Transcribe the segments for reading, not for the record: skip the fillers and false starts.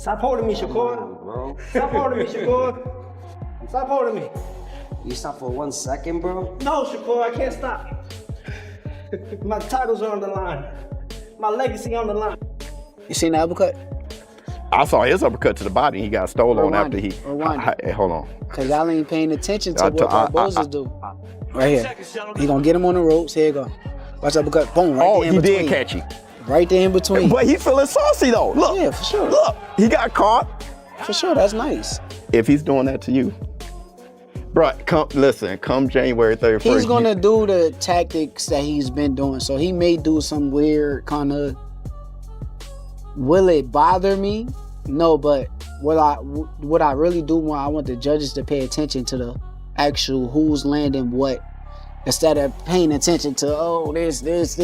Stop holding me, Shakur. Bro. Stop holding me, Shakur. Stop holding me. You stop for 1 second, bro? No, Shakur, I can't stop. My titles are on the line. My legacy on the line. You seen the uppercut? I saw his uppercut to the body. He got stole on after he. Hey, hold on. Cause y'all ain't paying attention to what Barboza's do. Right here. He gonna get him on the ropes. Here you go. Watch uppercut. Boom. Right there in between. He did catch you. Right there in between. But he feeling saucy though. Look. Yeah, for sure. Look. He got caught. For sure. That's nice. If he's doing that to you, bro, come January 31st. He's gonna do the tactics that he's been doing. So he may do some weird kind of. Will it bother me? No, but what I really do want, I want the judges to pay attention to the actual who's landing what, instead of paying attention to this,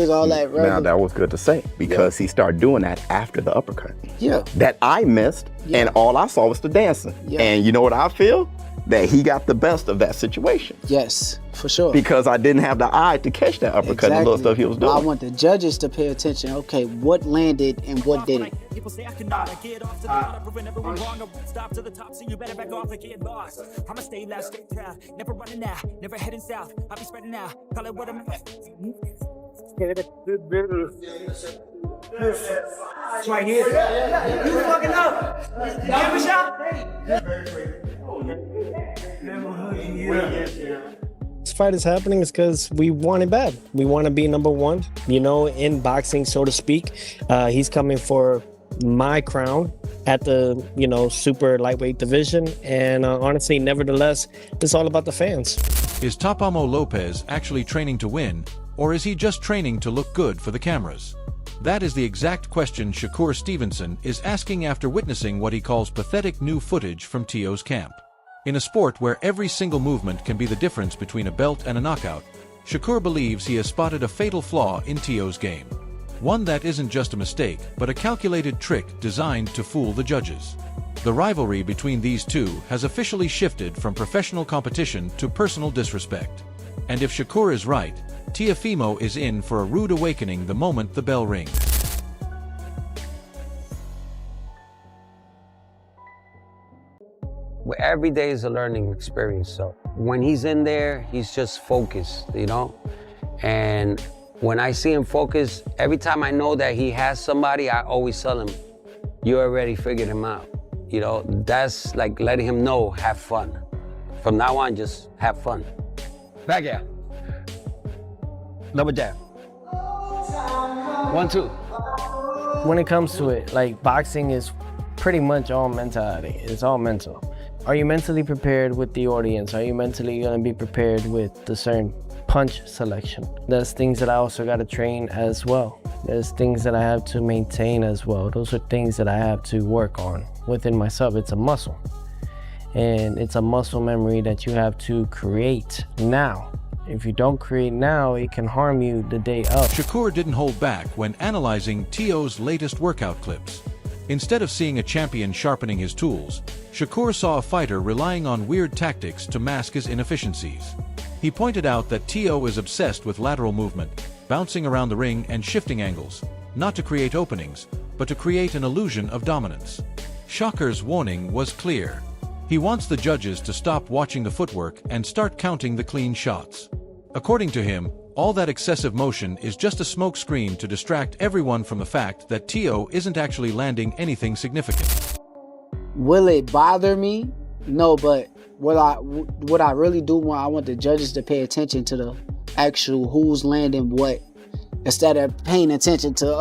all that. Now that was good to say because he started doing that after the uppercut. Yeah. That I missed, and all I saw was the dancing. Yeah. And you know what I feel? That he got the best of that situation. Yes, for sure. Because I didn't have the eye to catch that uppercut and the little stuff he was doing. I want the judges to pay attention. Okay, what landed and what didn't. People say I cannot get off to the bottom, proving everyone wrong. I won't stop to the top, so you better back off and get lost. I'ma stay loud, stay proud, never running out, never heading south. I'll be spreading out, call it what I'm at. It's right here. You fucking up. Give him a shot. This fight is happening is because we want it bad. We want to be number one, in boxing, so to speak. He's coming for my crown at the, super lightweight division. And honestly, nevertheless, it's all about the fans. Is Teofimo Lopez actually training to win, or is he just training to look good for the cameras? That is the exact question Shakur Stevenson is asking after witnessing what he calls pathetic new footage from Teo's camp. In a sport where every single movement can be the difference between a belt and a knockout, Shakur believes he has spotted a fatal flaw in Teo's game. One that isn't just a mistake, but a calculated trick designed to fool the judges. The rivalry between these two has officially shifted from professional competition to personal disrespect. And if Shakur is right, Teofimo is in for a rude awakening the moment the bell rings. Every day is a learning experience. So when he's in there, he's just focused, And when I see him focus, every time I know that he has somebody, I always tell him, you already figured him out. That's like letting him know, have fun. From now on, just have fun. Back here. Double jab. 1, 2. When it comes to it, boxing is pretty much all mentality. It's all mental. Are you mentally prepared with the audience? Are you mentally going to be prepared with the certain punch selection? There's things that I also got to train as well. There's things that I have to maintain as well. Those are things that I have to work on within myself. It's a muscle. And it's a muscle memory that you have to create now. If you don't create now, it can harm you the day of. Shakur didn't hold back when analyzing Teo's latest workout clips. Instead of seeing a champion sharpening his tools, Shakur saw a fighter relying on weird tactics to mask his inefficiencies. He pointed out that Teo is obsessed with lateral movement, bouncing around the ring and shifting angles, not to create openings, but to create an illusion of dominance. Shakur's warning was clear. He wants the judges to stop watching the footwork and start counting the clean shots. According to him, all that excessive motion is just a smokescreen to distract everyone from the fact that Teo isn't actually landing anything significant. Will it bother me? No, but what I really do want, I want the judges to pay attention to the actual who's landing what, instead of paying attention to this,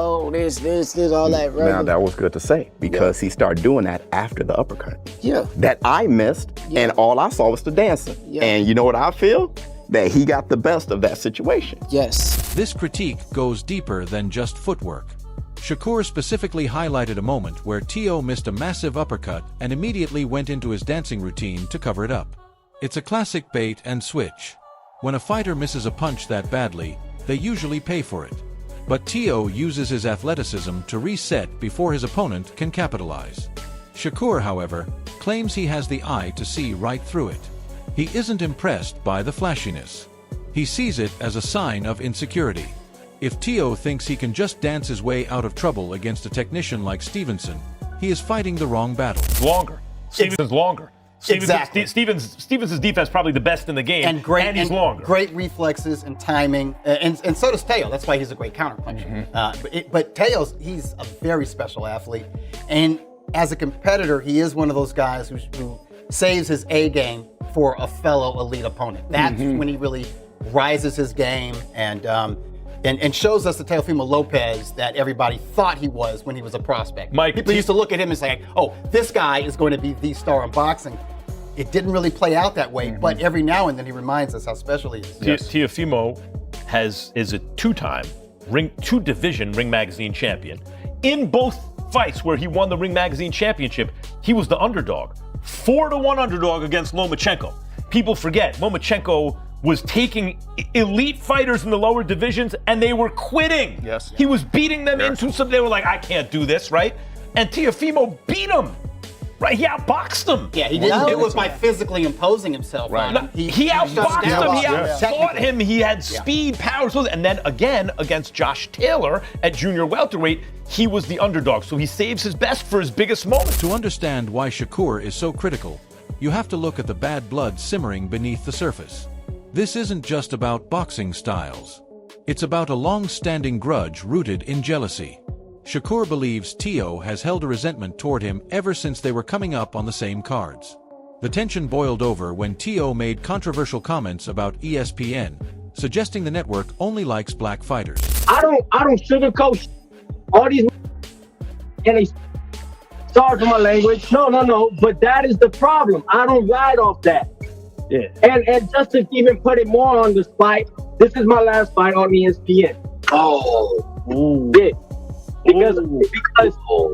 all that. Now that was good to say because he started doing that after the uppercut. Yeah. That I missed, and all I saw was the dancing. Yeah. And you know what I feel? That he got the best of that situation. Yes. This critique goes deeper than just footwork. Shakur specifically highlighted a moment where Teo missed a massive uppercut and immediately went into his dancing routine to cover it up. It's a classic bait and switch. When a fighter misses a punch that badly, they usually pay for it. But Teo uses his athleticism to reset before his opponent can capitalize. Shakur, however, claims he has the eye to see right through it. He isn't impressed by the flashiness. He sees it as a sign of insecurity. If Teo thinks he can just dance his way out of trouble against a technician like Stevenson, he is fighting the wrong battle. Longer. Stevenson's longer. Exactly. Stevenson's defense probably the best in the game, and he's longer. Great reflexes and timing, and so does Teo. That's why he's a great counterpuncher. But Teo's, he's a very special athlete, and as a competitor, he is one of those guys who saves his A game for a fellow elite opponent. That's when he really rises his game and shows us the Teofimo Lopez that everybody thought he was when he was a prospect. People used to look at him and say, oh, this guy is going to be the star in boxing. It didn't really play out that way, but every now and then he reminds us how special he is. Teofimo is a two-division Ring Magazine champion. In both fights where he won the Ring Magazine championship, he was the underdog. 4-1 underdog against Lomachenko. People forget, Lomachenko was taking elite fighters in the lower divisions and they were quitting. Yes. He was beating them into something. They were like, I can't do this, right? And Teofimo beat him. Right, he outboxed him. Yeah, he didn't do it by physically imposing himself on him. He outboxed him, he outfought him, he had speed, power, and then again against Josh Taylor at junior welterweight, he was the underdog. So he saves his best for his biggest moment. To understand why Shakur is so critical, you have to look at the bad blood simmering beneath the surface. This isn't just about boxing styles. It's about a long-standing grudge rooted in jealousy. Shakur believes Teo has held a resentment toward him ever since they were coming up on the same cards. The tension boiled over when Teo made controversial comments about ESPN, suggesting the network only likes black fighters. I don't sugarcoat all these, and they, sorry for my language. No, but that is the problem. I don't ride off that. Yeah. And just to even put it more on the fight, this is my last fight on ESPN. Yeah. Because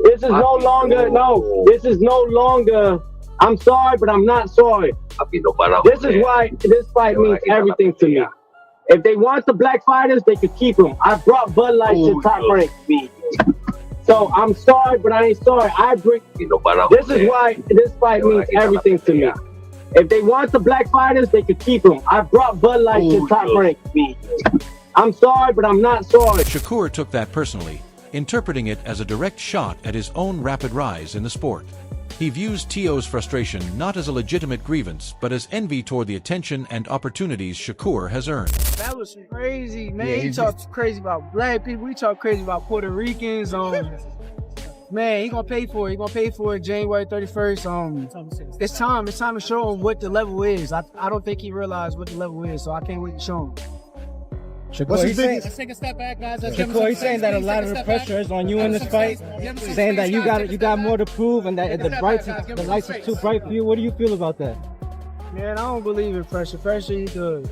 this is no longer, I'm sorry, but I'm not sorry. This is why this fight means everything to me. If they want the black fighters, they could keep them. I brought Bud Light to top rank. So I'm sorry, but I ain't sorry. This is why this fight means everything to me. If they want the black fighters, they could keep them. I brought Bud Light to top rank. I'm sorry, but I'm not sorry. Shakur took that personally, interpreting it as a direct shot at his own rapid rise in the sport. He views Teo's frustration not as a legitimate grievance, but as envy toward the attention and opportunities Shakur has earned. That was crazy, man. He talked crazy about black people. He talked crazy about Puerto Ricans. Man, he gonna pay for it. He gonna pay for it January 31st. It's time to show him what the level is. I don't think he realized what the level is, so I can't wait to show him. Let's take a step back, guys. Shakur, he's saying that a lot of the pressure is on you in this fight, saying that you got more to prove and that the lights is too bright for you. What do you feel about that? Man, I don't believe in pressure. Pressure, you could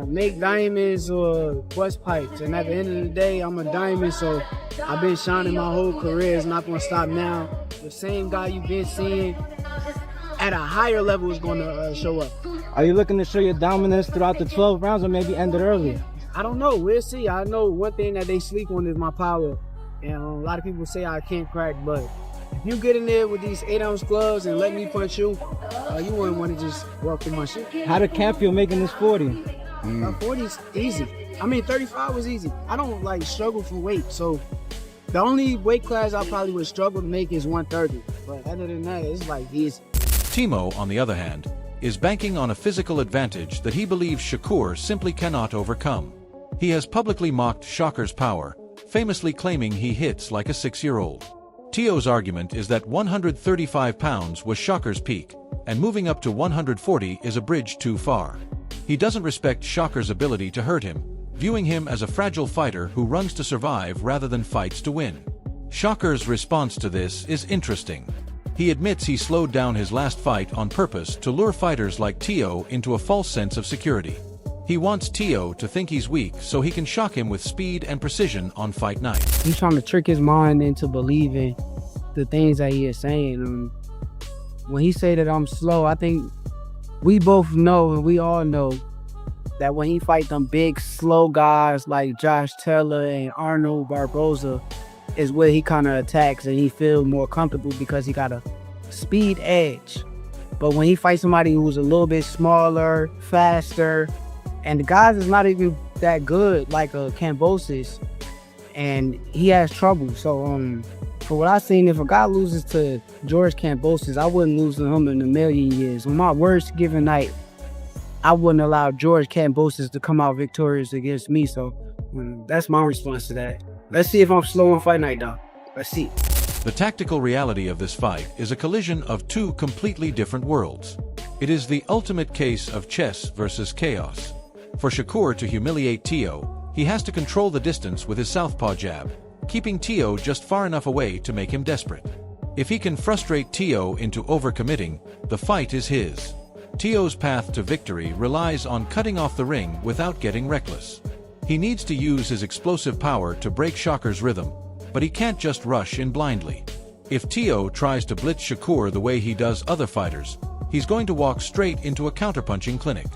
make diamonds or bust pipes, and at the end of the day, I'm a diamond, so I've been shining my whole career. It's not gonna stop now. The same guy you've been seeing at a higher level is gonna show up. Are you looking to show your dominance throughout the 12 rounds or maybe end it earlier? I don't know. We'll see. I know one thing that they sleep on is my power. And a lot of people say I can't crack, but if you get in there with these 8-ounce gloves and let me punch you, you wouldn't want to just walk through my shit. How did camp feel making this 40? 40 is easy. I mean, 35 was easy. I don't like struggle for weight. So the only weight class I probably would struggle to make is 130. But other than that, it's like easy. Timo, on the other hand, is banking on a physical advantage that he believes Shakur simply cannot overcome. He has publicly mocked Shakur's power, famously claiming he hits like a 6-year-old. Teo's argument is that 135 pounds was Shakur's peak, and moving up to 140 is a bridge too far. He doesn't respect Shakur's ability to hurt him, viewing him as a fragile fighter who runs to survive rather than fights to win. Shakur's response to this is interesting. He admits he slowed down his last fight on purpose to lure fighters like Teo into a false sense of security. He wants Teo to think he's weak so he can shock him with speed and precision on fight night. He's trying to trick his mind into believing the things that he is saying. When he say that I'm slow, I think we both know and we all know that when he fight them big, slow guys like Josh Taylor and Arnold Barboza is where he kind of attacks and he feels more comfortable because he got a speed edge. But when he fights somebody who's a little bit smaller, faster, and the guys is not even that good, like Cambosis, and he has trouble. So for what I seen, if a guy loses to George Kambosos, I wouldn't lose to him in a million years. On my worst given night, I wouldn't allow George Kambosos to come out victorious against me. So that's my response to that. Let's see if I'm slow on fight night, though. Let's see. The tactical reality of this fight is a collision of two completely different worlds. It is the ultimate case of chess versus chaos. For Shakur to humiliate Teo, he has to control the distance with his southpaw jab, keeping Teo just far enough away to make him desperate. If he can frustrate Teo into overcommitting, the fight is his. Teo's path to victory relies on cutting off the ring without getting reckless. He needs to use his explosive power to break Shakur's rhythm, but he can't just rush in blindly. If Teo tries to blitz Shakur the way he does other fighters, he's going to walk straight into a counterpunching clinic.